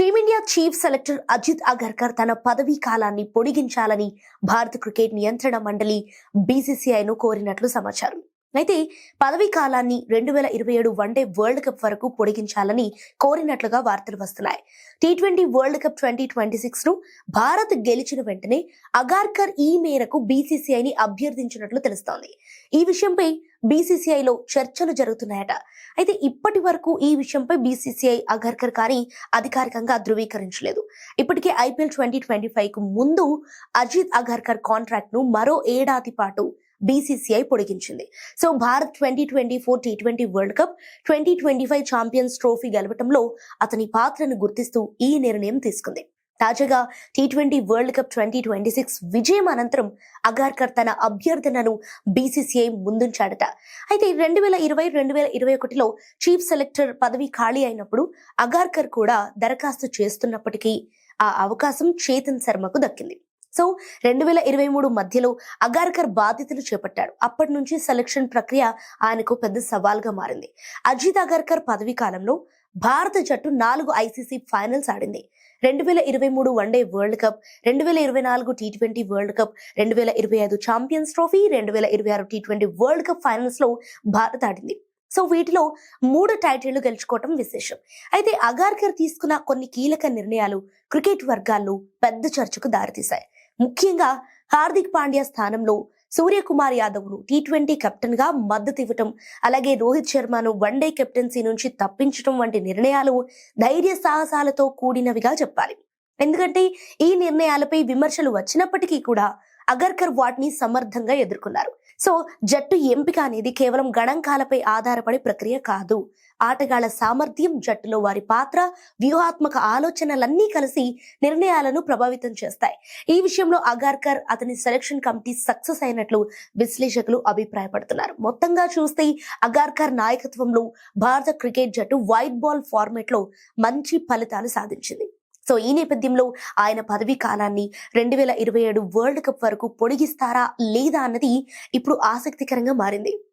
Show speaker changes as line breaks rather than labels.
Team India chief selector Ajit Agarkar తన పదవీ కాలాన్ని పొడిగించాలని భారత క్రికెట్ నియంత్రణ మండలి బీసీసీఐను కోరినట్లు సమాచారం. అయితే పదవీ కాలాన్ని 2027 వన్డే వరల్డ్ కప్ వరకు పొడిగించాలని కోరినట్లుగా వార్తలు వస్తున్నాయి. టీ20 వరల్డ్ కప్ 2026 ను భారత్ గెలిచిన వెంటనే అగార్కర్ ఈ మేరకు బీసీసీఐని అభ్యర్థించినట్లు తెలుస్తోంది. ఈ విషయంపై బీసీసీఐలో చర్చలు జరుగుతున్నాయట. అయితే ఇప్పటి వరకు ఈ విషయంపై బీసీసీఐ అగర్కర్ కానీ అధికారికంగా ధృవీకరించలేదు. ఇప్పటికే ఐపీఎల్ 2025 కు ముందు అజిత్ అగర్కర్ కాంట్రాక్ట్ ను మరో ఏడాది పాటు బీసీసీఐ పొడిగించింది. So Bharat 2024 T20 world cup, 2025 champions trophy గెలవటంలో అతని పాత్రను గుర్తిస్తూ ఈ నిర్ణయం తీసుకుంది. తాజాగా టీ20 వరల్డ్ కప్ 2026 విజయం అనంతరం అగార్కర్ తన అభ్యర్థనను బీసీసీఐ ముందుంచాడట. అయితే 2020-2021లో చీఫ్ సెలెక్టర్ పదవి ఖాళీ అయినప్పుడు అగార్కర్ కూడా దరఖాస్తు చేస్తున్నప్పటికీ ఆ అవకాశం చేతన్ శర్మకు దక్కింది. సో 2023 మధ్యలో అగార్కర్ బాధ్యతలు చేపట్టాడు. అప్పటి నుంచి సెలక్షన్ ప్రక్రియ ఆయనకు పెద్ద సవాల్గా మారింది. అజిత్ అగర్కర్ పదవీ కాలంలో భారత జట్టు 4 ఐసీసీ ఫైనల్స్ ఆడింది. 2023 one day world cup, 2024 T20 world cup, 2025 champions trophy, 2026 T20 world cup finals లో భారత్ ఆడింది. సో వీటిలో 3 టైటిళ్లు గెలుచుకోవటం విశేషం. అయితే అగార్కర్ తీసుకున్న కొన్ని కీలక నిర్ణయాలు క్రికెట్ వర్గాల్లో పెద్ద చర్చకు దారితీశాయి. ముఖ్యంగా హార్దిక్ పాండ్యా స్థానంలో సూర్యకుమార్ యాదవ్ ను టీ20 కెప్టెన్ గా మద్దతు ఇవ్వటం, అలాగే రోహిత్ శర్మను వన్డే కెప్టెన్సీ నుంచి తప్పించడం వంటి నిర్ణయాలు ధైర్య సాహసాలతో కూడినవిగా చెప్పాలి. ఎందుకంటే ఈ నిర్ణయాలపై విమర్శలు వచ్చినప్పటికీ కూడా అగర్కర్ వాటిని సమర్థంగా ఎదుర్కొన్నారు. సో జట్టు ఎంపిక అనేది కేవలం గణాంకాలపై ఆధారపడే ప్రక్రియ కాదు. ఆటగాళ్ల సామర్థ్యం, జట్టులో వారి పాత్ర, వ్యూహాత్మక ఆలోచనలన్నీ కలిసి నిర్ణయాలను ప్రభావితం చేస్తాయి. ఈ విషయంలో అగార్కర్, అతని సెలక్షన్ కమిటీ సక్సెస్ అయినట్లు విశ్లేషకులు అభిప్రాయపడుతున్నారు. మొత్తంగా చూస్తే అగార్కర్ నాయకత్వంలో భారత క్రికెట్ జట్టు వైట్ బాల్ ఫార్మాట్ లో మంచి ఫలితాలు సాధించింది. సో ఈ నేపథ్యంలో ఆయన పదవీ కాలాన్ని 2027 వరల్డ్ కప్ వరకు పొడిగిస్తారా లేదా అన్నది ఇప్పుడు ఆసక్తికరంగా మారింది.